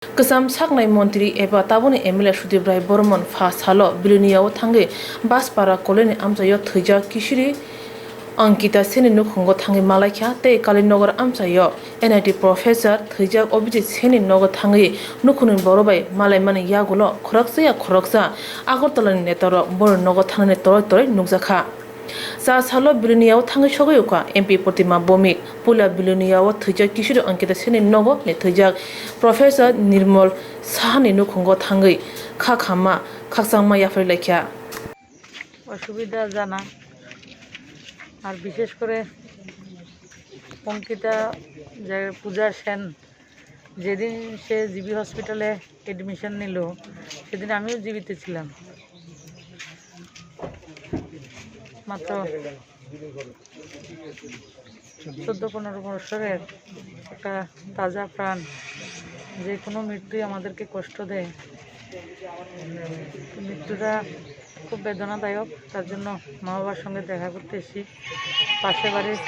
Kesam saknai Montri eba tabuni emile Sudibrai Bormon fast halo biluniao thangi bas para koleni amsayo Thwijak Kishori Ankita seni nukhungo thangi Naiwikha te Kalinogar amsayo NIT professor Thwijak obiji seni nogo thangi nukhunin borobai malaimani yagulo khoroksa Agartalani netaro bor nogo thangni toroi nukjakha Sa salo biluniao thangi sogoyuka MP Pratima Bhoumik pula biluniao Thwijak Kishori Ankita seni nogo ne Thwijak professor Nirmal Sahani nukhungo thangi khama khaksangma yafai lekha অসুবিধা জানা আর বিশেষ করে অঙ্কিতা যে পূজা সেন যেদিন সে GB হসপিটালে admission নিল সেদিন আমিও জীবিত ছিলাম। মাত্র 14-15 বছরের একটা তাজা প্রাণ, যে কোনো মৃত্যুই আমাদেরকে কষ্ট দেয়। মৃত্যুটা খুব বেদনাদায়ক, তার জন্য মা বাবার সঙ্গে দেখা করতে এসেছি। পাশে বাড়ির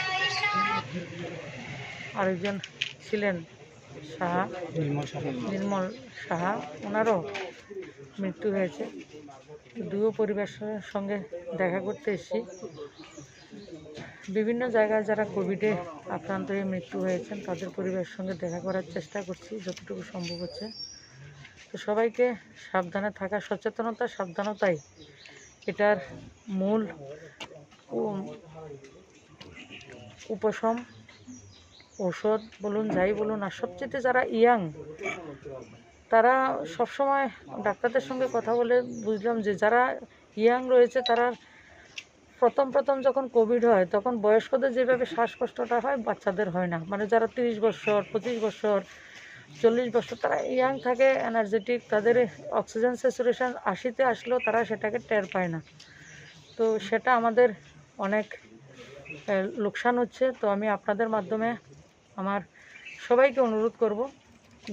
আরেকজন ছিলেন সাহা, নির্মল সাহা, ওনারও মৃত্যু হয়েছে। দুও পরিবারের সঙ্গে দেখা করতে এসেছি। বিভিন্ন জায়গায় যারা কোভিডে আক্রান্ত হয়ে মৃত্যু হয়েছেন তাদের পরিবারের সঙ্গে দেখা করার চেষ্টা করছি যতটুকু সম্ভব হচ্ছে। তো সবাইকে সাবধানে থাকা, সাবধানতাই এটার মূল উপশম। ঔষধ বলুন, যাই বলুন, আর সবচেয়ে যারা ইয়াং তারা সবসময় ডাক্তারদের সঙ্গে কথা বলে বুঝলাম যে যারা ইয়াং রয়েছে তারা প্রথম যখন কোভিড হয় তখন বয়স্কদের যেভাবে শ্বাসকষ্টটা হয় বাচ্চাদের হয় না। মানে যারা 30 বছর, 25 বছর, 40 বছর তারা ইয়াং থাকে, এনার্জেটিক, তাদের অক্সিজেন স্যাচুরেশন 80-তে আসলেও তারা সেটাকে টের পায় না। তো সেটা আমাদের অনেক লোকসান হচ্ছে। তো আমি আপনাদের মাধ্যমে আমার সবাইকে অনুরোধ করব,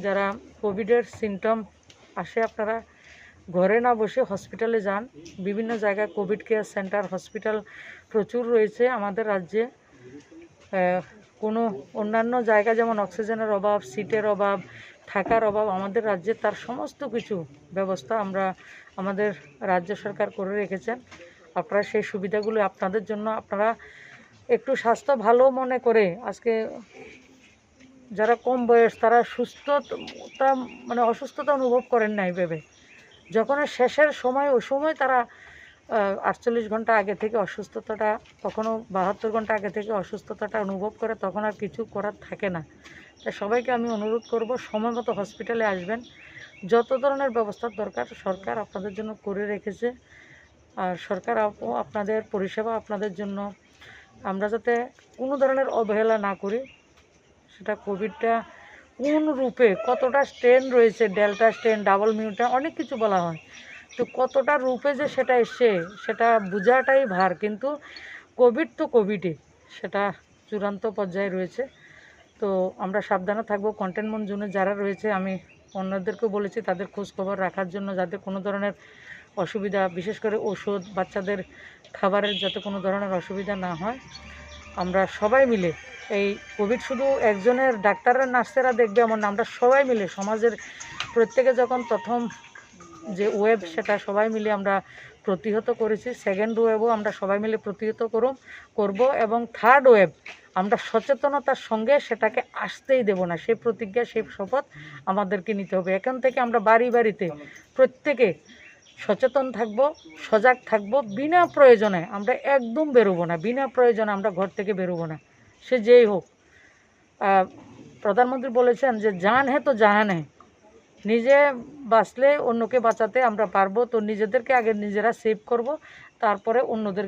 যারা কোভিডের সিমটম আসে আপনারা ঘরে না বসে হসপিটালে যান। বিভিন্ন জায়গায় কোভিড কেয়ার সেন্টার, হসপিটাল প্রচুর রয়েছে আমাদের রাজ্যে। কোনো অন্যান্য জায়গা যেমন অক্সিজেনের অভাব, সিটের অভাব, থাকার অভাব, আমাদের রাজ্যে তার সমস্ত কিছু ব্যবস্থা আমাদের রাজ্য সরকার করে রেখেছেন। আপনারা সেই সুবিধাগুলো আপনাদের জন্য, আপনারা একটু স্বাস্থ্য ভালো মনে করে, আজকে যারা কম বয়স তারা সুস্থতা মানে অসুস্থতা অনুভব করেন নাই ভেবে, যখন শেষের সময় ওই সময় তারা 48 ঘন্টা আগে থেকে অসুস্থতাটা, কখনো 72 ঘন্টা আগে থেকে অসুস্থতাটা অনুভব করে, তখন আর কিছু করার থাকে না। তাই সবাইকে আমি অনুরোধ করব সময় মতো হসপিটালে আসবেন। যত ধরনের ব্যবস্থার দরকার সরকার আপনাদের জন্য করে রেখেছে। আর সরকার আপনাদের পরিষেবা আপনাদের জন্য, আমরা যাতে কোনো ধরনের অবহেলা না করি। সেটা কোভিডটা কোন রূপে, কতটা স্ট্রেন রয়েছে, ডেল্টা স্ট্রেন, ডাবল মিউটেন্ট, অনেক কিছু বলা হয়। তো কতটা রূপে যে সেটা এসছে সেটা বোঝাটাই ভার, কিন্তু কোভিড তো কোভিডই, সেটা চূড়ান্ত পর্যায়ে রয়েছে। তো আমরা সাবধানে থাকবো। কন্টেনমেন্ট জোনে যারা রয়েছে, আমি অন্যদেরকেও বলেছি তাদের খোঁজ খবর রাখার জন্য, যাতে কোনো ধরনের অসুবিধা, বিশেষ করে ওষুধ, বাচ্চাদের খাবারের যাতে কোনো ধরনের অসুবিধা না হয়। আমরা সবাই মিলে, এই কোভিড শুধু একজনের ডাক্তাররা নার্সেরা দেখবে এমন না, আমরা সবাই মিলে সমাজের প্রত্যেকে, যখন প্রথম যে ওয়েব সেটা সবাই মিলে আমরা প্রতিহত করেছি, সেকেন্ড ওয়েবও আমরা সবাই মিলে প্রতিহত করব, এবং থার্ড ওয়েব আমরা সচেতনতার সঙ্গে সেটাকে আসতেই দেব না। সেই প্রতিজ্ঞা, সেই শপথ আমাদেরকে নিতে হবে। এখন থেকে আমরা বাড়িতে প্রত্যেকে সচেতন থাকব, সজাগ থাকব। বিনা প্রয়োজনে আমরা একদম বেরোবো না, বিনা প্রয়োজনে আমরা ঘর থেকে বেরোবো না, সে যেই হোক। প্রধানমন্ত্রী বলেছেন যে জান হে তো জাহান হে, নিজে বাঁচলে অন্যকে বাঁচাতে আমরা পারবো। তো নিজেদেরকে আগে নিজেরা সেভ করব, তারপরে অন্যদেরকে